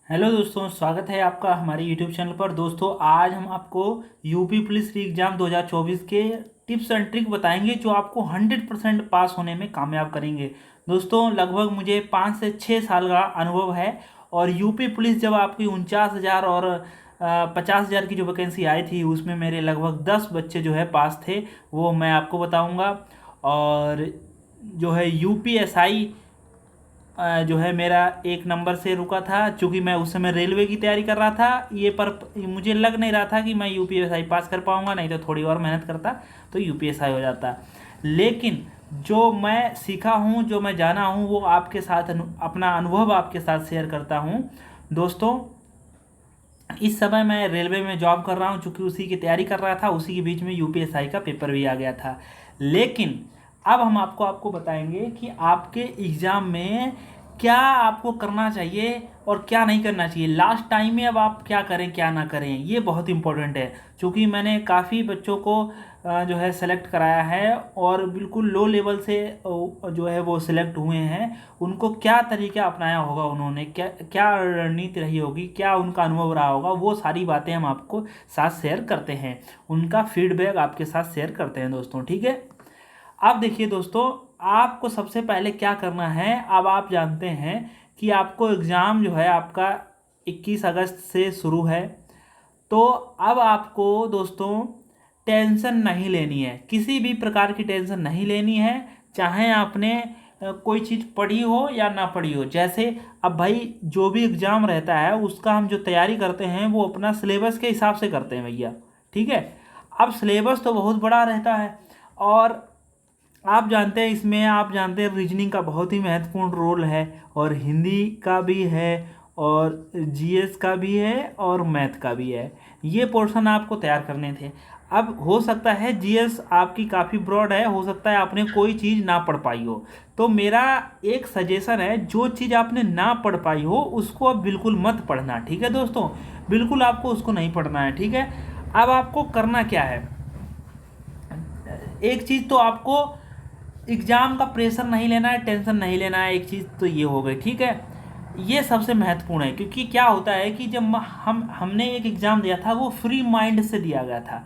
Hello दोस्तों, स्वागत है आपका हमारे यूट्यूब चैनल पर। दोस्तों, आज हम आपको यूपी पुलिस री एग्ज़ाम 2024 के टिप्स एंड ट्रिक बताएंगे जो आपको 100% पास होने में कामयाब करेंगे। दोस्तों, लगभग मुझे 5 से 6 साल का अनुभव है और यूपी पुलिस जब आपकी 49,000 और 50,000 की जो वैकेंसी आई थी उसमें मेरे लगभग 10 बच्चे जो है पास थे, वो मैं आपको बताऊँगा। और जो है यूपीएसआई जो है मेरा 1 नंबर से रुका था, क्योंकि मैं उस समय रेलवे की तैयारी कर रहा था। ये पर मुझे लग नहीं रहा था कि मैं यूपीएसआई पास कर पाऊंगा, नहीं तो थोड़ी और मेहनत करता तो यूपीएसआई हो जाता। लेकिन जो मैं सीखा हूँ, जो मैं जाना हूँ, वो आपके साथ अपना अनुभव आपके साथ शेयर करता हूँ। दोस्तों, इस समय मैं रेलवे में जॉब कर रहा हूँ, चूँकि उसी की तैयारी कर रहा था, उसी के बीच में यूपीएसआई का पेपर भी आ गया था। लेकिन अब हम आपको बताएंगे कि आपके एग्ज़ाम में क्या आपको करना चाहिए और क्या नहीं करना चाहिए। लास्ट टाइम में अब आप क्या करें क्या ना करें, ये बहुत इंपॉर्टेंट है। क्योंकि मैंने काफ़ी बच्चों को जो है सेलेक्ट कराया है और बिल्कुल लो लेवल से जो है वो सिलेक्ट हुए हैं। उनको क्या तरीका अपनाया होगा, उन्होंने क्या क्या रणनीति रही होगी, क्या उनका अनुभव रहा होगा, वो सारी बातें हम आपको साथ शेयर करते हैं। उनका फीडबैक आपके साथ शेयर करते हैं दोस्तों, ठीक है। अब देखिए दोस्तों, आपको सबसे पहले क्या करना है। अब आप जानते हैं कि आपको एग्ज़ाम जो है आपका 21 अगस्त से शुरू है। तो अब आपको दोस्तों टेंशन नहीं लेनी है, किसी भी प्रकार की टेंशन नहीं लेनी है। चाहे आपने कोई चीज़ पढ़ी हो या ना पढ़ी हो। जैसे अब भाई जो भी एग्ज़ाम रहता है उसका हम जो तैयारी करते हैं वो अपना सिलेबस के हिसाब से करते हैं भैया, ठीक है। अब सिलेबस तो बहुत बड़ा रहता है और आप जानते हैं, इसमें आप जानते हैं रीजनिंग का बहुत ही महत्वपूर्ण रोल है और हिंदी का भी है और जीएस का भी है और मैथ का भी है। ये पोर्शन आपको तैयार करने थे। अब हो सकता है जीएस आपकी काफ़ी ब्रॉड है, हो सकता है आपने कोई चीज़ ना पढ़ पाई हो। तो मेरा एक सजेशन है, जो चीज़ आपने ना पढ़ पाई हो उसको अब बिल्कुल मत पढ़ना, ठीक है दोस्तों। बिल्कुल आपको उसको नहीं पढ़ना है, ठीक है। अब आपको करना क्या है, एक चीज़ तो आपको एग्ज़ाम का प्रेशर नहीं लेना है, टेंशन नहीं लेना है। एक चीज़ तो ये हो गई, ठीक है। ये सबसे महत्वपूर्ण है, क्योंकि क्या होता है कि जब हमने एक एग्ज़ाम दिया था वो फ्री माइंड से दिया गया था,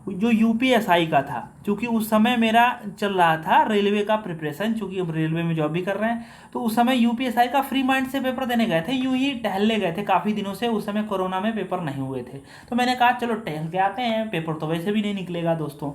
जो यूपीएसआई का था। क्योंकि उस समय मेरा चल रहा था रेलवे का प्रिपरेशन, क्योंकि हम रेलवे में जॉब भी कर रहे हैं। तो उस समय यूपीएसआई का फ्री माइंड से पेपर देने गए थे, यूं ही टहलने गए थे काफ़ी दिनों से। उस समय कोरोना में पेपर नहीं हुए थे, तो मैंने कहा चलो टहल के आते हैं, पेपर तो वैसे भी नहीं निकलेगा दोस्तों।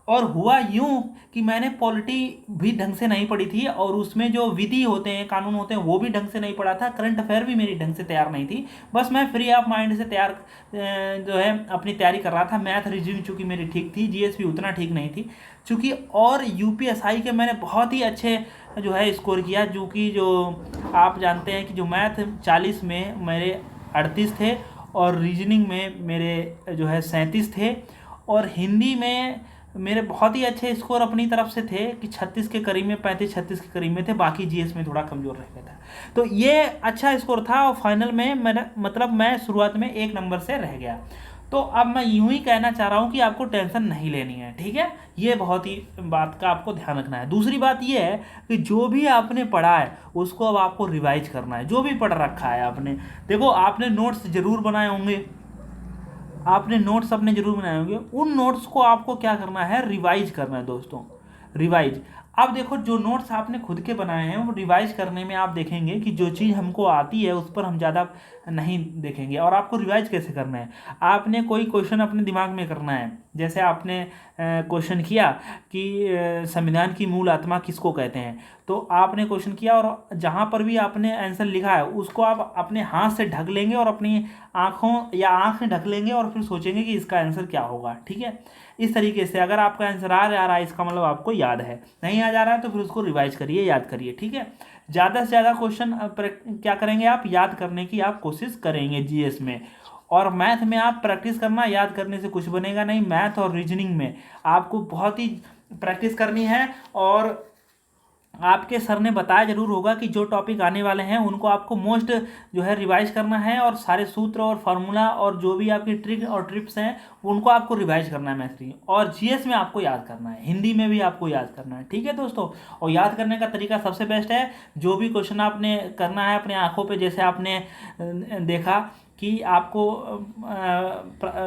और हुआ यूं कि मैंने पॉलिटी भी ढंग से नहीं पढ़ी थी और उसमें जो विधि होते हैं, कानून होते हैं, वो भी ढंग से नहीं पढ़ा था। करंट अफेयर भी मेरी ढंग से तैयार नहीं थी। बस मैं फ्री ऑफ माइंड से तैयार जो है अपनी तैयारी कर रहा था। मैथ रीजनिंग चूँकि मेरी ठीक थी, जीएस भी उतना ठीक नहीं थी चूँकि। और यूपीएसआई के मैंने बहुत ही अच्छे जो है स्कोर किया, जो कि जो आप जानते हैं कि जो मैथ 40 में मेरे 38 थे और रीजनिंग में मेरे जो है 37 थे और हिंदी में मेरे बहुत ही अच्छे स्कोर अपनी तरफ से थे कि 36 के करीब में, 35-36 के करीब में थे। बाकी जीएस में थोड़ा कमज़ोर रह गया था। तो ये अच्छा स्कोर था और फाइनल में मैंने मतलब मैं शुरुआत में 1 नंबर से रह गया। तो अब मैं यूं ही कहना चाह रहा हूं कि आपको टेंशन नहीं लेनी है, ठीक है। ये बहुत ही बात का आपको ध्यान रखना है। दूसरी बात ये है कि जो भी आपने पढ़ा है उसको अब आपको रिवाइज करना है। जो भी पढ़ रखा है आपने, देखो आपने नोट्स जरूर बनाए होंगे, आपने नोट्स अपने जरूर बनाए होंगे। उन नोट्स को आपको क्या करना है, रिवाइज करना है दोस्तों, रिवाइज। अब देखो, जो नोट्स आपने खुद के बनाए हैं वो रिवाइज करने में आप देखेंगे कि जो चीज़ हमको आती है उस पर हम ज़्यादा नहीं देखेंगे। और आपको रिवाइज कैसे करना है, आपने कोई क्वेश्चन अपने दिमाग में करना है। जैसे आपने क्वेश्चन किया कि संविधान की मूल आत्मा किसको कहते हैं, तो आपने क्वेश्चन किया और जहाँ पर भी आपने आंसर लिखा है उसको आप अपने हाथ से ढक लेंगे और अपनी आँखों या आँख से ढक लेंगे और फिर सोचेंगे कि इसका आंसर क्या होगा, ठीक है। इस तरीके से अगर आपका आंसर आ जा रहा है इसका मतलब आपको याद है, नहीं आ जा रहा है तो फिर उसको रिवाइज करिए, याद करिए, ठीक है। ज़्यादा से ज़्यादा क्वेश्चन क्या करेंगे आप, याद करने की आप कोशिश करेंगे जीएस में। और मैथ में आप प्रैक्टिस करना, याद करने से कुछ बनेगा नहीं। मैथ और रीजनिंग में आपको बहुत ही प्रैक्टिस करनी है और आपके सर ने बताया जरूर होगा कि जो टॉपिक आने वाले हैं उनको आपको मोस्ट जो है रिवाइज करना है, और सारे सूत्र और फार्मूला और जो भी आपकी ट्रिक और ट्रिप्स हैं उनको आपको रिवाइज करना है मैथ्स की, और जीएस में आपको याद करना है, हिंदी में भी आपको याद करना है। ठीक है दोस्तों। और याद करने का तरीका सबसे बेस्ट है, जो भी क्वेश्चन आपने करना है अपने आंखों पे, जैसे आपने देखा कि आपको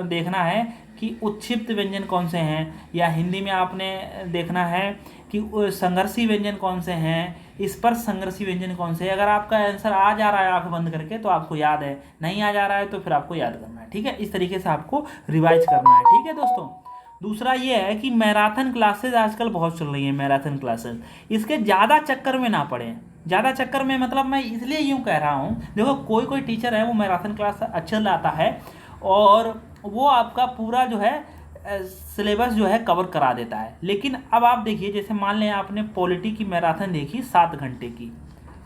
देखना है कि उत्क्षिप्त व्यंजन कौन से हैं, या हिंदी में आपने देखना है कि संघर्षी व्यंजन कौन से हैं, स्पर्श संघर्षी व्यंजन कौन से हैं। अगर आपका आंसर आ जा रहा है आंख बंद करके तो आपको याद है, नहीं आ जा रहा है तो फिर आपको याद करना है। ठीक है, इस तरीके से आपको रिवाइज करना है। ठीक है दोस्तों। दूसरा ये है कि मैराथन क्लासेज आजकल बहुत चल रही हैं, मैराथन क्लासेज, इसके ज़्यादा चक्कर में ना पड़े। ज़्यादा चक्कर में मतलब मैं इसलिए यूँ कह रहा हूँ, देखो कोई कोई टीचर है वो मैराथन क्लास अच्छा लाता है और वो आपका पूरा जो है सिलेबस जो है कवर करा देता है। लेकिन अब आप देखिए, जैसे मान लें आपने पॉलिटी की मैराथन देखी 7 घंटे की,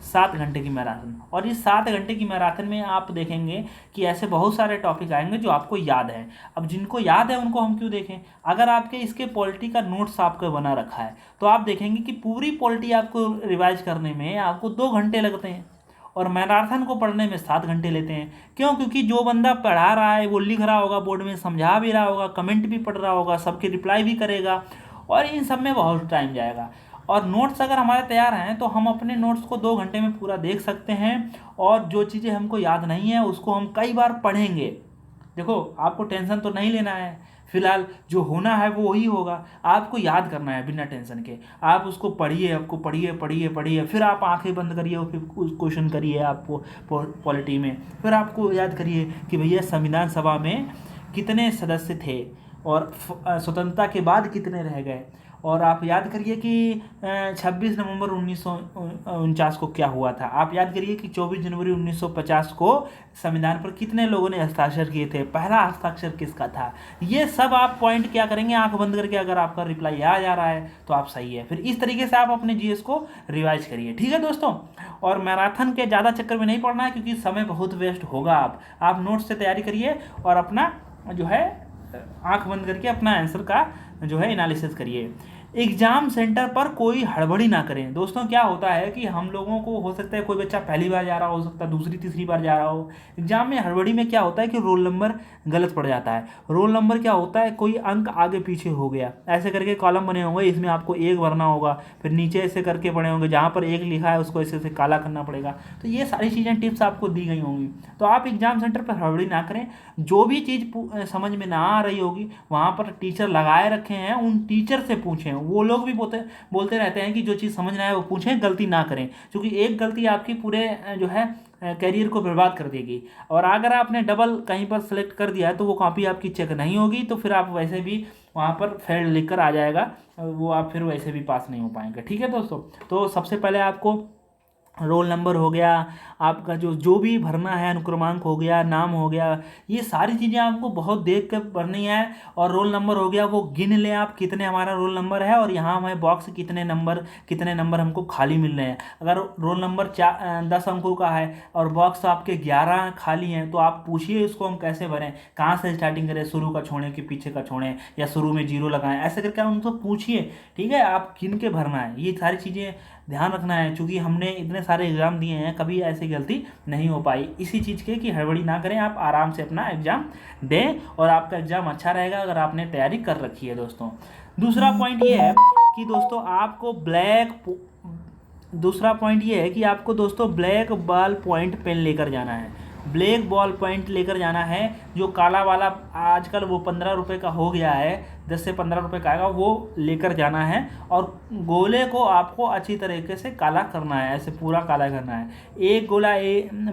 7 घंटे की मैराथन, और इस 7 घंटे की मैराथन में आप देखेंगे कि ऐसे बहुत सारे टॉपिक आएंगे जो आपको याद है। अब जिनको याद है उनको हम क्यों देखें, अगर आपके इसके पॉलिटी का नोट्स आपको बना रखा है तो आप देखेंगे कि पूरी पॉलिटी आपको रिवाइज करने में आपको 2 घंटे लगते हैं, और मैराथन को पढ़ने में 7 घंटे लेते हैं। क्यों? क्योंकि जो बंदा पढ़ा रहा है वो लिख रहा होगा बोर्ड में, समझा भी रहा होगा, कमेंट भी पढ़ रहा होगा, सबके रिप्लाई भी करेगा, और इन सब में बहुत टाइम जाएगा। और नोट्स अगर हमारे तैयार हैं तो हम अपने नोट्स को 2 घंटे में पूरा देख सकते हैं, और जो चीज़ें हमको याद नहीं है उसको हम कई बार पढ़ेंगे। देखो आपको टेंशन तो नहीं लेना है, फिलहाल जो होना है वो ही होगा, आपको याद करना है बिना टेंशन के। आप उसको पढ़िए, आपको पढ़िए पढ़िए पढ़िए, फिर आप आंखें बंद करिए और फिर उस क्वेश्चन करिए आपको पॉलिटी में, फिर आपको याद करिए कि भैया संविधान सभा में कितने सदस्य थे और स्वतंत्रता के बाद कितने रह गए, और आप याद करिए कि 26 नवंबर 1949 को क्या हुआ था, आप याद करिए कि 24 जनवरी 1950 को संविधान पर कितने लोगों ने हस्ताक्षर किए थे, पहला हस्ताक्षर किसका था। ये सब आप पॉइंट क्या करेंगे, आंख बंद करके, अगर आपका रिप्लाई आ जा रहा है तो आप सही है। फिर इस तरीके से आप अपने जीएस को रिवाइज करिए। ठीक है दोस्तों। और मैराथन के ज़्यादा चक्कर में नहीं पड़ना है क्योंकि समय बहुत वेस्ट होगा। आप नोट्स से तैयारी करिए और अपना जो है आंख बंद करके अपना आंसर का जो है एनालिसिस करिए। एग्जाम सेंटर पर कोई हड़बड़ी ना करें। दोस्तों क्या होता है कि हम लोगों को हो सकता है कोई बच्चा पहली बार जा रहा हो सकता है दूसरी तीसरी बार जा रहा हो, एग्जाम में हड़बड़ी में क्या होता है कि रोल नंबर गलत पड़ जाता है। रोल नंबर क्या होता है, कोई अंक आगे पीछे हो गया, ऐसे करके कॉलम बने होंगे, इसमें आपको 1 भरना होगा, फिर नीचे ऐसे करके बने होंगे, जहाँ पर 1 लिखा है उसको ऐसे ऐसे काला करना पड़ेगा। तो ये सारी चीज़ें टिप्स आपको दी गई होंगी। तो आप एग्जाम सेंटर पर हड़बड़ी ना करें, जो भी चीज़ समझ में ना आ रही होगी वहाँ पर टीचर लगाए रखे हैं, उन टीचर से पूछें। वो लोग भी बोलते रहते हैं कि जो चीज़ समझ ना आए वो पूछें, गलती ना करें, क्योंकि एक गलती आपकी पूरे जो है करियर को बर्बाद कर देगी। और अगर आपने डबल कहीं पर सेलेक्ट कर दिया है तो वो कॉपी आपकी चेक नहीं होगी, तो फिर आप वैसे भी वहाँ पर फेल लिख कर आ जाएगा, वो आप फिर वैसे भी पास नहीं हो पाएंगे। ठीक है दोस्तों। तो सबसे पहले आपको रोल नंबर हो गया, आपका जो भी भरना है, अनुक्रमांक हो गया, नाम हो गया, ये सारी चीज़ें आपको बहुत देख कर भरनी है। और रोल नंबर हो गया वो गिन लें आप कितने हमारा रोल नंबर है, और यहाँ हमें बॉक्स कितने नंबर हमको खाली मिल रहे हैं। अगर रोल नंबर 10 अंकों का है और बॉक्स आपके 11 खाली हैं तो आप पूछिए उसको हम कैसे भरें, कहाँ से स्टार्टिंग करें, शुरू का छोड़ें कि पीछे का छोड़ें, या शुरू में 0 लगाएं, ऐसे करके आप उनको पूछिए। ठीक है, आप गिन के भरना है, ये सारी चीज़ें ध्यान रखना है, क्योंकि हमने इतने सारे एग्ज़ाम दिए हैं, कभी ऐसी गलती नहीं हो पाई। इसी चीज़ के कि हड़बड़ी ना करें, आप आराम से अपना एग्ज़ाम दें और आपका एग्ज़ाम अच्छा रहेगा अगर आपने तैयारी कर रखी है दोस्तों। दूसरा पॉइंट ये है कि दोस्तों आपको ब्लैक बॉल पॉइंट पेन लेकर जाना है। ब्लैक बॉल पॉइंट लेकर जाना है, जो काला वाला आजकल वो 15 रुपये का हो गया है, 10 से 15 रुपये का आएगा, वो लेकर जाना है। और गोले को आपको अच्छी तरीके से काला करना है, ऐसे पूरा काला करना है। एक गोला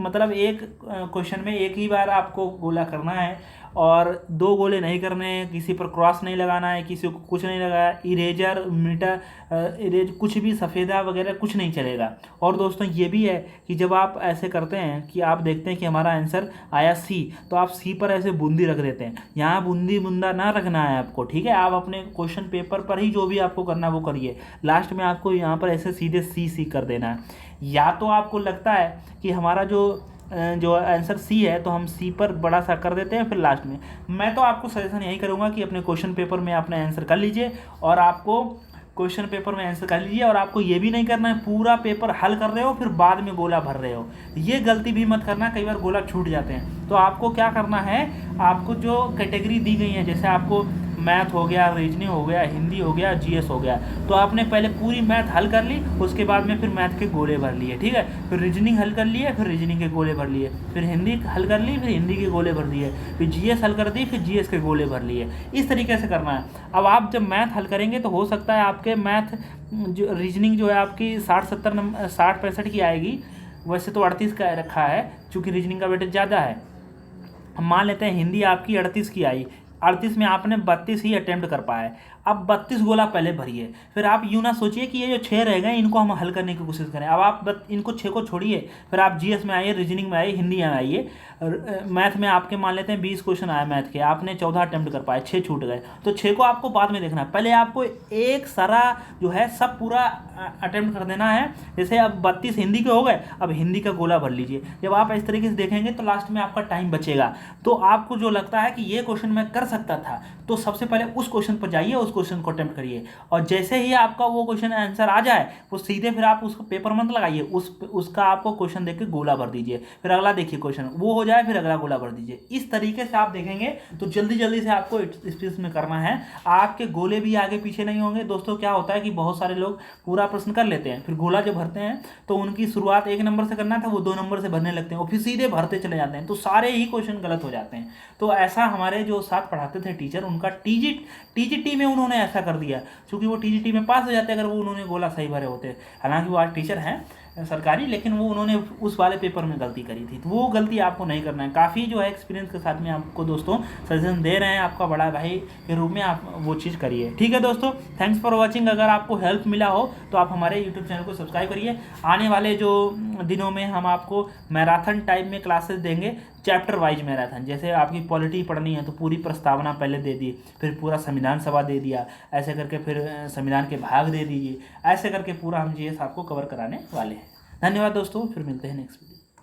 मतलब एक क्वेश्चन में एक ही बार आपको गोला करना है, और 2 गोले नहीं करने हैं, किसी पर क्रॉस नहीं लगाना है, किसी को कुछ नहीं लगाया, इरेजर इरेज कुछ भी सफ़ेदा वगैरह कुछ नहीं चलेगा। और दोस्तों ये भी है कि जब आप ऐसे करते हैं कि आप देखते हैं कि हमारा आंसर आया सी, तो आप सी पर ऐसे बूंदी रख देते हैं, यहाँ बूंदी बुंदा ना रखना है आपको। ठीक है, आप अपने क्वेश्चन पेपर पर ही जो भी आपको करना है वो करिए, लास्ट में आपको यहाँ पर ऐसे सीधे सी कर देना है। या तो आपको लगता है कि हमारा जो आंसर सी है तो हम सी पर बड़ा सा कर देते हैं फिर लास्ट में। मैं तो आपको सजेशन यही करूँगा कि अपने क्वेश्चन पेपर में अपना आंसर कर लीजिए, और आपको क्वेश्चन पेपर में आंसर कर लीजिए। और आपको ये भी नहीं करना है पूरा पेपर हल कर रहे हो फिर बाद में गोला भर रहे हो, ये गलती भी मत करना, कई बार गोला छूट जाते हैं। तो आपको क्या करना है, आपको जो कैटेगरी दी गई है, जैसे आपको मैथ हो गया, रीजनिंग हो गया, हिंदी हो गया, जीएस हो गया, तो आपने पहले पूरी मैथ हल कर ली, उसके बाद में फिर मैथ के गोले भर लिए, ठीक है। फिर रीजनिंग हल कर लिए, फिर रीजनिंग के गोले भर लिए, फिर हिंदी हल कर ली, फिर हिंदी के गोले भर दिए, फिर जीएस हल कर दी, फिर जीएस के गोले भर लिए। इस तरीके से करना है। अब आप जब मैथ हल करेंगे तो हो सकता है आपके मैथ जो रीजनिंग जो है आपकी 60-70 नंबर 60-65 की आएगी, वैसे तो 38 का रखा है चूँकि रीजनिंग का वेटेज ज़्यादा है। हम मान लेते हैं हिंदी आपकी 38 की आई, 38 में आपने 32 ही अटेम्प्ट कर पाए। अब 32 गोला पहले भरिए, फिर आप यूँ ना सोचिए कि ये जो 6 रह गए इनको हम हल करने की कोशिश करें। अब आप इनको 6 को छोड़िए, फिर आप जीएस में आइए, रीजनिंग में आइए, हिंदी में आइए। मैथ में आपके मान लेते हैं 20 क्वेश्चन आए मैथ के, आपने 14 अटेम्प्ट कर पाए, 6 छूट गए, तो 6 को आपको बाद में देखना है। पहले आपको एक सारा जो है सब पूरा अटेम्प्ट कर देना है। जैसे अब 32 हिंदी के हो गए, अब हिंदी का गोला भर लीजिए। जब आप इस तरीके से देखेंगे तो लास्ट में आपका टाइम बचेगा। तो आपको जो लगता है कि ये क्वेश्चन मैं कर सकता था, तो सबसे पहले उस क्वेश्चन पर जाइए, उस क्वेश्चन को अटेम्प्ट करिए, और जैसे ही आपका वो क्वेश्चन आंसर आ जाए वो सीधे फिर आप उसको पेपर मत लगाइए, उसका आपको क्वेश्चन देख के गोला भर दीजिए, फिर अगला देखिए क्वेश्चन वो हो जाए, फिर अगला गोला भर दीजिए। इस तरीके से आप देखेंगे तो जल्दी जल्दी से आपको स्पीड में करना है, आपके गोले भी आगे पीछे नहीं होंगे। दोस्तों क्या होता है कि बहुत सारे लोग पूरा प्रश्न कर लेते हैं, फिर गोला जब भरते हैं तो उनकी शुरुआत 1 नंबर से करना था, वो 2 नंबर से भरने लगते हैं और फिर सीधे भरते चले जाते हैं, तो सारे ही क्वेश्चन गलत हो जाते हैं। तो ऐसा हमारे जो साथ पढ़ाते थे टीचर, उनका टीजीटी में उन्होंने ऐसा कर दिया, क्योंकि वो टीजीटी में पास हो जाते अगर वो उन्होंने गोला सही भरे होते। हालांकि वो आज टीचर हैं सरकारी, लेकिन वो उन्होंने उस वाले पेपर में गलती करी थी, तो वो गलती आपको नहीं करना है। काफ़ी जो है एक्सपीरियंस के साथ में आपको दोस्तों सजेशन दे रहे हैं, आपका बड़ा भाई के रूप में आप वो चीज़ करिए, ठीक है दोस्तों। Thanks for watching. अगर आपको हेल्प मिला हो तो आप हमारे यूट्यूब चैनल को सब्सक्राइब करिए। आने वाले जो दिनों में हम आपको मैराथन टाइप में क्लासेस देंगे, चैप्टर वाइज मैराथन। जैसे आपकी पॉलिटी पढ़नी है तो पूरी प्रस्तावना पहले दे दी, फिर पूरा संविधान सभा दे दिया, ऐसे करके फिर संविधान के भाग दे दीजिए, ऐसे करके पूरा हम जीएस आपको कवर कराने वाले हैं। धन्यवाद दोस्तों, फिर मिलते हैं नेक्स्ट वीडियो।